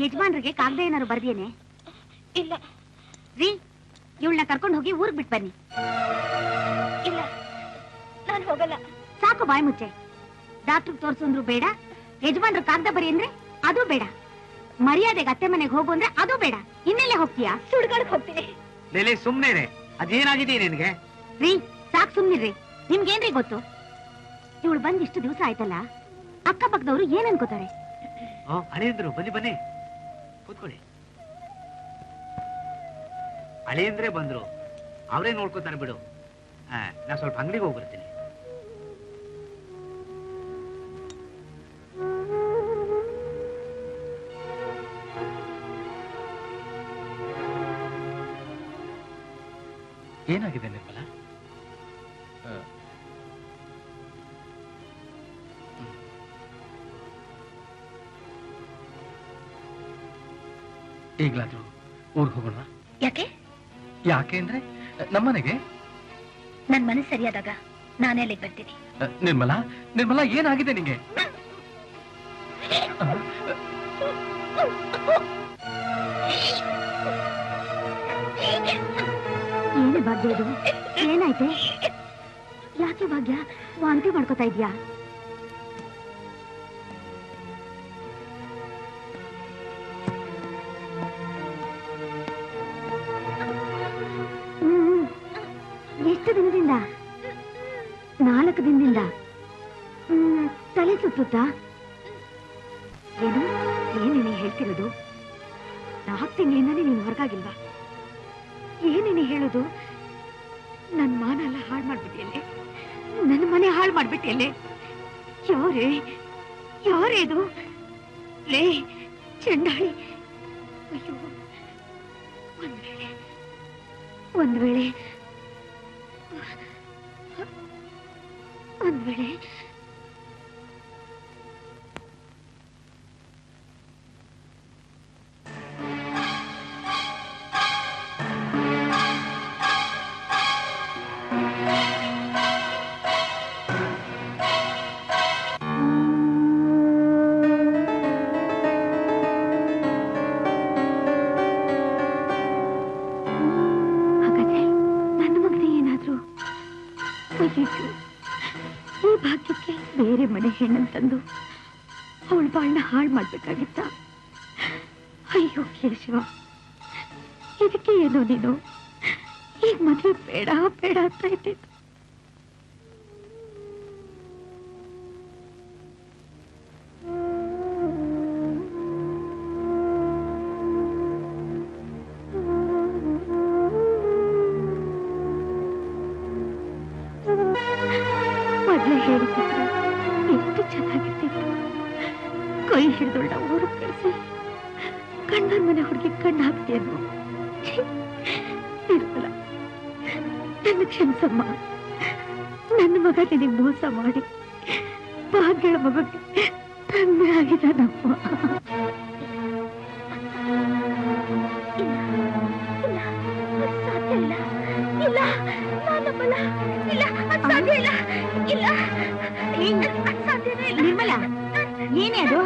ಯಜಮಾನ್ರಿಗೆ ಕಾಗದ ಏನಾರು ಬರ್ದೇನೆ? ಇಲ್ಲ ರೀ, ಇವಳನ್ನ ಕರ್ಕೊಂಡು ಹೋಗಿ ಊರ್ಗ್ ಬಿಟ್ ಬನ್ನಿ. ಇಲ್ಲ, ನಾನು ಹೋಗಲ್ಲ. ಸಾಕು ಬಾಯ್ ಮುಚ್ಚೆ. ಡಾಕ್ಟರ್ ತೋರ್ಸಂದ್ರು ಬೇಡ, ಯಜಮಾನ್ರು ಕಾಗದ ಬರಿ ಅಂದ್ರೆ ಅದು ಬೇಡ, ಮರ್ಯಾದೆಗೆ ಅತ್ತೆ ಮನೆಗೆ ಹೋಗು ಅಂದ್ರೆ ಅದು ಬೇಡ. ಇನ್ನೆಲ್ಲೇ ಹೋಗ್ತೀಯಾ? ಸುಡ್ಗಾಡಕ್ ಹೋಗ್ತೀನಿ. ಲೇಲೆ ಸುಮ್ನೆ ರೇ, ಅದೇನಾಗಿದೆ ನಿನ್ಗೆ? ರೀ ಸಾಕ್ ಸುಮ್ನಿರ್ರಿ. ನಿಮ್ಗೇನ್ರಿ ಗೊತ್ತು? ಇವಳು ಬಂದ್ ಇಷ್ಟು ದಿವಸ ಆಯ್ತಲ್ಲ, ಅಕ್ಕಪಕ್ಕದವ್ರು ಏನ್ ಅನ್ಕೋತಾರೆ? ಅಳಿಯಂದ್ರು ಬನ್ನಿ ಬನ್ನಿ ಕೂತ್ಕೊಳ್ಳಿ. ಅಳಿಯಂದ್ರೆ ಬಂದ್ರು, ಅವರೇ ನೋಡ್ಕೋತಾರೆ ಬಿಡು. ನಾ ಸ್ವಲ್ಪ ಅಂಗಡಿಗೆ ಹೋಗಿ ಬರ್ತೀನಿ. ಏನಾಗಿದೆ ನಿರ್ಮಲಾ? ಈಗ್ಲಾದ್ರೂ ಊರ್ಗ್ ಹೋಗೋಣ. ಯಾಕೆ? ಯಾಕೆ ಅಂದ್ರೆ ನಮ್ಮನೆಗೆ. ನನ್ ಮನಸ್ಸು ಸರಿಯಾದಾಗ ನಾನೇ ಅಲ್ಲಿಗೆ ಬರ್ತೀನಿ. ನಿರ್ಮಲಾ, ನಿರ್ಮಲಾ ಏನಾಗಿದೆ ನಿಂಗೆ? ಏನು ಭಾಗ್ಯ ಇದು? ಏನಾಯ್ತೆ? ಯಾಕೆ ಭಾಗ್ಯ ವಾಂತಿ ಮಾಡ್ಕೋತಾ ಇದ್ಯಾ? ಎಷ್ಟು ದಿನದಿಂದ? 4 ದಿನದಿಂದ. ತಲೆ ಸುತ್ತುತ್ತಾ? ಏನು ಏನೇನೆ ಹೇಳ್ತಿರೋದು? 4 ತಿಂಗಳಿಂದಾನೇ ನೀನು ಹೊರಗಾಗಿಲ್ವಾ? ಏನೇನೆ ಹೇಳೋದು? ನನ್ನ ಮಾನ ಎಲ್ಲ ಹಾಳು ಮಾಡ್ಬಿಟ್ಟಿಯಲ್ಲೇ, ನನ್ನ ಮನೆ ಹಾಳು ಮಾಡ್ಬಿಟ್ಟಿಯಲ್ಲೇ. ಯಾರೇ ಇದು? ಲೇ ಚಂಡಾಳಿ, ಅಯ್ಯೋ, ಒಂದ್ ವೇಳೆ ಈ ಭಾಗ್ಯಕ್ಕೆ ಬೇರೆ ಮನೆ ಹೆಣ್ಣಂತಂದು ಅವಳ ಬಾಳನ್ನ ಹಾಳು ಮಾಡ್ಬೇಕಾಗಿತ್ತ? ಅಯ್ಯೋ ಕೇಶವ, ಇದಕ್ಕೆ ಏನೋ ನೀನು ಈಗ ಮದುವೆ ಬೇಡ ಬೇಡ ಅಂತ ಇದ್ದಿದ್ದು. ಮೊದಲೇ ಹೇಳ್ತಿದ್ರು ಎಷ್ಟು ಚೆನ್ನಾಗಿರ್ತಿತ್ತು. ಕೈ ಹಿಡಿದೊಳ್ಳ ಊರು ಕಳಿಸಿ ಕಣ್ಣನ್ ಮನೆ ಹುಡುಗಿ ಕಣ್ಣು ಹಾಕ್ತಿಯನ್ನು. ನಿರ್ಮಲ, ನನ್ನ ಕ್ಷಮಿಸಮ್ಮ. ನನ್ನ ಮಗ ನಿನಗೆ ಮೋಸ ಮಾಡಿ ಭಾಗ್ಯಳ ಮಗಕ್ಕೆ ತಂದೆ ಆಗಿದ್ದಾನಮ್ಮ. ನಿರ್ಮಲ, ಏನೇ ಅದು?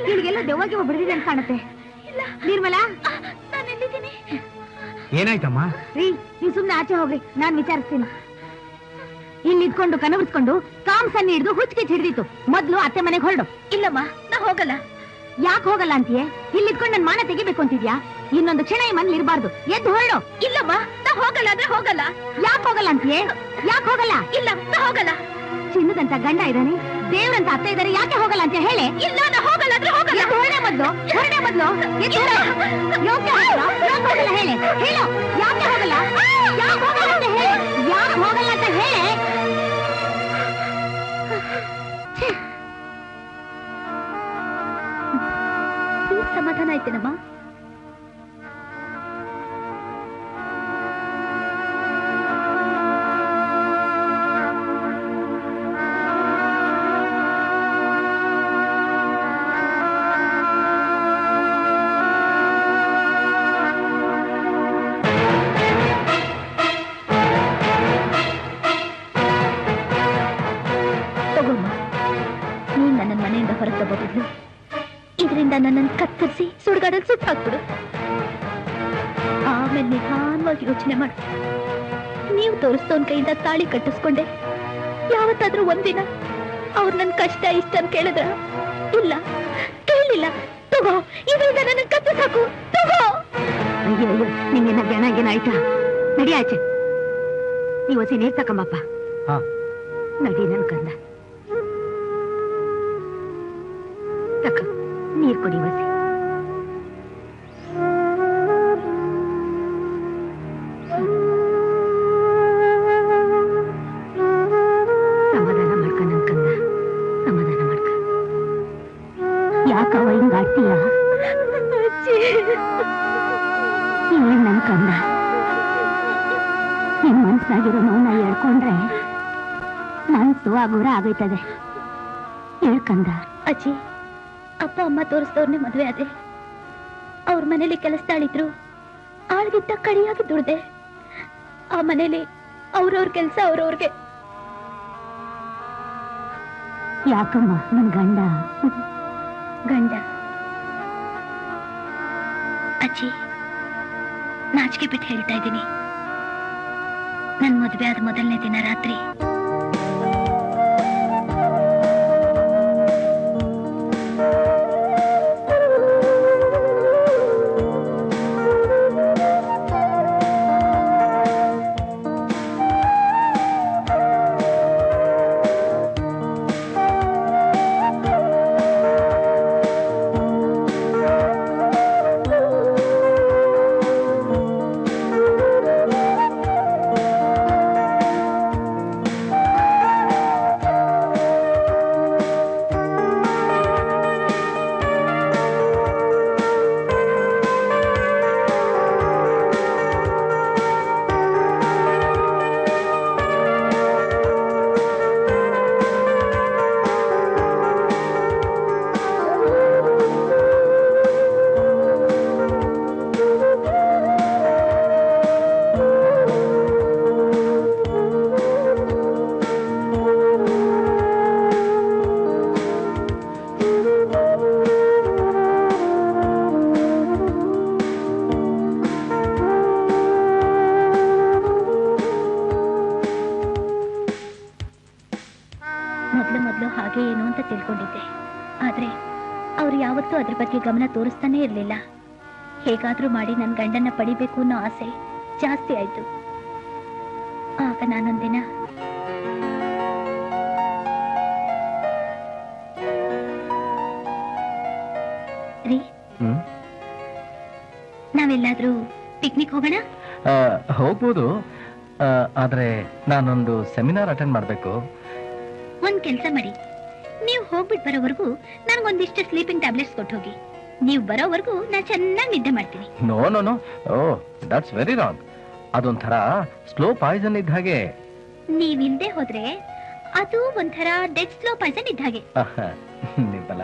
ನಿನಗೆಲ್ಲ ದೆವ್ವಾಗಿ ಒಬ್ಬರಿದೆ ಅಂತ ಕಾಣುತ್ತೆ. ನಿರ್ಮಲಾ, ಏನಾಯ್ತಮ್ಮ? ರೀ, ನೀವು ಸುಮ್ನೆ ಆಚೆ ಹೋಗ್ರಿ, ನಾನ್ ವಿಚಾರಿಸ್ತೀನಿ. ಇಲ್ಲಿ ಇದ್ಕೊಂಡು ಕನವರ್ಸ್ಕೊಂಡು ಕಾಮ್ ಸನ್ನಿ ಹಿಡಿದು ಹುಚ್ಚಿಗೆ ಹಿಡಿದಿತ್ತು. ಮೊದ್ಲು ಅತ್ತೆ ಮನೆಗೆ ಹೊರಡು. ಇಲ್ಲಮ್ಮ, ನಾ ಹೋಗಲ್ಲ. ಯಾಕೆ ಹೋಗಲ್ಲ ಅಂತೀಯೇ? ಇಲ್ಲಿ ಇದ್ಕೊಂಡು ನನ್ ಮಾನ ತೆಗಿಬೇಕು ಅಂತಿದ್ಯಾ? ಇನ್ನೊಂದು ಕ್ಷಣ ಈ ಮನೇಲಿ ಇರಬಾರ್ದು. ಎದ್ದು ಹೊರಡು. ಇಲ್ಲಮ್ಮ, ನಾ ಹೋಗಲ್ಲ ಅಂದ್ರೆ ಹೋಗಲ್ಲ. ಯಾಕೆ ಹೋಗಲ್ಲ ಅಂತೀಯೇ? ಯಾಕೆ ಹೋಗಲ್ಲ? ಇಲ್ಲ, ನಾ ಹೋಗಲ್ಲ. ಚಿನ್ನದಂತ ಗಂಡ ಇದ್ದಾನೆ, ದೇವ್ರಂತ ಅತ್ತ ಇದ್ದಾರೆ, ಯಾಕೆ ಹೋಗಲ್ಲ ಅಂತ ಹೇಳಿ. ಇಲ್ಲ, ನಾ ಹೋಗಲ್ಲ ಅಂದ್ರೆ ಹೋಗಲ್ಲ. ಹೊರಡೆ ಮೊದ್ಲು ಯಾಕೆ ಹೋಗಲ್ಲ ಹೇಳಿ. ಹೇಳು, ಯಾಕೆ ಹೋಗಲ್ಲ? ಯಾಕೆ ಹೋಗಲ್ಲ ಅಂತ ಹೇಳಿ. ಯಾಕೆ ಹೋಗಲ್ಲ ಅಂತ ಹೇಳಿ. ಸಮಾಧಾನ ಆಯ್ತೇನಮ್ಮ? ತಗೋಮ್ಮ, ನೀನ್ ನನ್ನ ಮನೆಯಿಂದ ಹೊರಗೆ ತಗೋಬಿದ್ಲು. ಇದರಿಂದ ನನ್ನನ್ನು ಕತ್ತರಿಸಿ ಕಾಡಲ್ಲಿ ಸುಟ್ಟು ಹಾಕ್ಬಿಡು. ಆಮೇಲೆ ನಿಧಾನವಾಗಿ ಯೋಚನೆ ಮಾಡು. ನೀವು ತೋರಿಸ್ತೋನ್ ಕೈಯಿಂದ ತಾಳಿ ಕಟ್ಟಿಸ್ಕೊಂಡೆ ಯಾವತ್ತಾದ್ರೂ ಒಂದಿನ ಅವ್ರು ನನ್ ಕಷ್ಟ ಇಷ್ಟ ಅಂತ ಕೇಳಿದ್ರ? ಇಲ್ಲ, ಕೇಳಿಲ್ಲ. ತಗೋ, ಇದರಿಂದ ನನ್ನ ಕತ್ತು ಸಾಕು, ತಗೋ. ಅಯ್ಯೋ ಅಯ್ಯೋ, ನಿಂಗೇನ ಗಣ ಆಯ್ತಾ? ನಡಿ ಆಚೆ. ನೀವು ಹೊಸಿ ನೀರ್ ತಕೊಂಬಪ್ಪ. ನಡಿ ನನ್ ಕಂದ. ತಕ ನೀರ್ ಕೊಡಿ ಹೊಸಿ. ಸಮಾಧಾನ ಮಾಡ್ಕ ನನ್ ಕಂದ, ಸಮಾಧಾನ ಮಾಡ್ಕ. ಯಾಕವ ಹಿಂಗ ಆಡ್ತೀಯ? ಏನ್ ನನ್ ಕಂದ, ನಿನ್ ಮನ್ಸ್ನಾಗಿರೋ ನೋವನ್ನ ಹೇಳ್ಕೊಂಡ್ರೆ ಮನ್ಸು ಆಗೋರ ಆಗೈತದೆ. ಹೇಳ್ಕಂದ. ಅಜ್ಜಿ, ಅಪ್ಪ ಅಮ್ಮ ತೋರಿಸ್ದವ್ರನ್ನೇ ಮದುವೆ ಆದೆ. ಅವ್ರ ಮನೇಲಿ ಕೆಲಸದಾಳಿದ್ರು. ಆಳ್ಗಿದ್ದ ಕಡಿಯಾಗಿ ದುಡ್ದೆ. ಆ ಮನೇಲಿ ಅವ್ರವ್ರ ಕೆಲಸ ಅವ್ರವ್ರಿಗೆ. ಯಾಕಮ್ಮ ನನ್ ಗಂಡ? ಗಂಡ ಅಜ್ಜಿ, ನಾಚಿಕೆ ಬಿಟ್ಟು ಹೇಳ್ತಾ ಇದ್ದೀನಿ. ನನ್ ಮದುವೆ ಆದ ಮೊದಲನೇ ದಿನ ರಾತ್ರಿ ಮೊದಲು ಹಾಗೆ ಏನು ಅಂತ ತಿಳ್ಕೊಂಡಿದ್ದೆ. ಆದ್ರೆ ಅವ್ರು ಯಾವತ್ತೂ ಅದ್ರ ಬಗ್ಗೆ ಗಮನ ತೋರಿಸ್ತಾನೆ ಇರ್ಲಿಲ್ಲ. ಹೇಗಾದ್ರೂ ಮಾಡಿ ನನ್ನ ಗಂಡನ್ನ ಪಡಿಬೇಕು ಅನ್ನೋ ಆಸೆ ಜಾಸ್ತಿ ಆಯ್ತು. ಆಗ ನಾನೊಂದಿನ ರೀ, ನಾವೆಲ್ಲಾದ್ರೂ ಪಿಕ್ನಿಕ್ ಹೋಗೋಣ? ಹೋಗ್ಬೋದು, ಆದ್ರೆ ನಾನೊಂದು ಸೆಮಿನಾರ್ ಅಟೆಂಡ್ ಮಾಡ್ಬೇಕು. ಒಂದ್ ಕೆಲ್ಸ ಮಾಡಿ, ನೀವು ಹೋಗ್ಬಿಟ್ಟು ಬರೋವರೆಗೂ ನನ್ಗೊಂದಿಷ್ಟು ಸ್ಲೀಪಿಂಗ್ ಟ್ಯಾಬ್ಲೆಟ್ಸ್ ಕೊಟ್ಟು ಹೋಗಿ. ನೀವು ಬರೋವರೆಗೂ ನಾನು ಚೆನ್ನಾಗಿ ನಿದ್ದೆ ಮಾಡ್ತೀನಿ. No no no, oh that's very wrong. ಅದೊಂಥರ ಸ್ಲೋ ಪಾಯ್ಸನ್ ಇದ್ದ ಹಾಗೆ. ನೀವಿಲ್ದೆ ಹೋದ್ರೆ ಅದು ಒಂಥರ ಡೆಡ್ ಸ್ಲೋ ಪಾಯ್ಸನ್ ಇದ್ದ ಹಾಗೆ. ನಿರ್ಮಲ,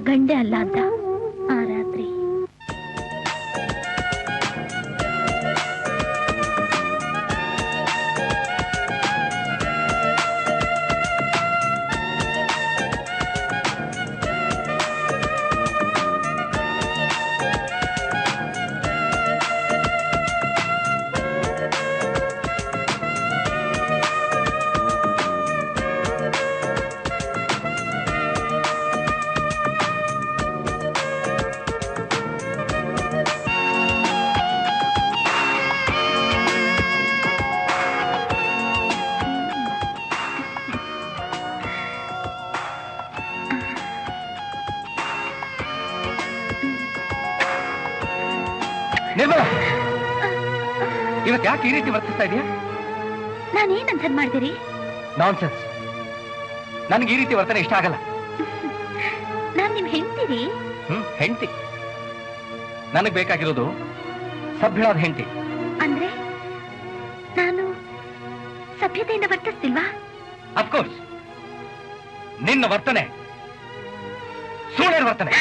ಗಂಡೆ ಅಲ್ಲ ಅಂತ. ಆ ರಾತ್ರಿ ನಿರ್ಮಲ, ಇವತ್ತು ಯಾಕೆ ಈ ರೀತಿ ವರ್ತಿಸ್ತಾ ಇದೆಯಾ? ನಾನೇನಂತ ಮಾಡ್ತೀರಿ? ನಾನ್ಸೆನ್ಸ್. ನನಗೆ ಈ ರೀತಿ ವರ್ತನೆ ಇಷ್ಟ ಆಗಲ್ಲ. ನಾನ್ ನಿಮ್ ಹೆಂಡ್ತೀರಿ? ಹೆಂಡತಿ. ನನಗೆ ಬೇಕಾಗಿರೋದು ಸಭ್ಯಳಾದ ಹೆಂಡತಿ. ಅಂದ್ರೆ ನಾನು ಸಭ್ಯತೆಯಿಂದ ವರ್ತಿಸ್ತಿಲ್ವಾ? ಅಫ್ಕೋರ್ಸ್. ನಿನ್ನ ವರ್ತನೆ ಸೂಳೆರ ವರ್ತನೆ.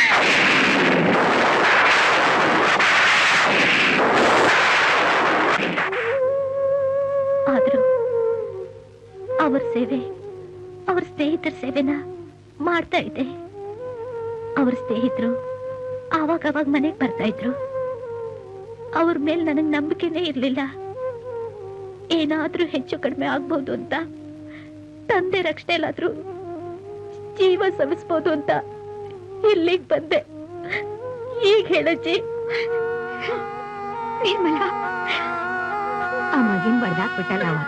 ಆದ್ರೂ ಅವ್ರ ಸೇವೆ, ಅವ್ರ ಸ್ನೇಹಿತರ ಸೇವೆನ ಮಾಡ್ತಾ ಇದ್ದೆ. ಅವ್ರ ಸ್ನೇಹಿತರು ಆವಾಗ ಮನೆಗೆ ಬರ್ತಾ ಇದ್ರು. ಅವ್ರ ಮೇಲೆ ನನಗ್ ನಂಬಿಕೆನೇ ಇರ್ಲಿಲ್ಲ. ಏನಾದ್ರೂ ಹೆಚ್ಚು ಕಡಿಮೆ ಆಗ್ಬೋದು ಅಂತ, ತಂದೆ ರಕ್ಷಣೆಲಾದ್ರೂ ಜೀವ ಸವಿಸ್ಬೋದು ಅಂತ ಇಲ್ಲಿಗೆ ಬಂದೆ. ಈಗ ಹೇಳಜ್ಜಿ. ನಿರ್ಮಲ, ಆ ಮಗಿನ್ ಬಡ್ದಾಕ್ಬಿಟ್ಟಲ್ಲ ಅವ.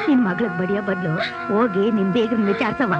ನಿನ್ ಮಗಳಿಗೆ ಬಡಿಯೋ ಬದಲು ಹೋಗಿ ನಿನ್ ಬೇಗ ವಿಚಾರಿಸವ.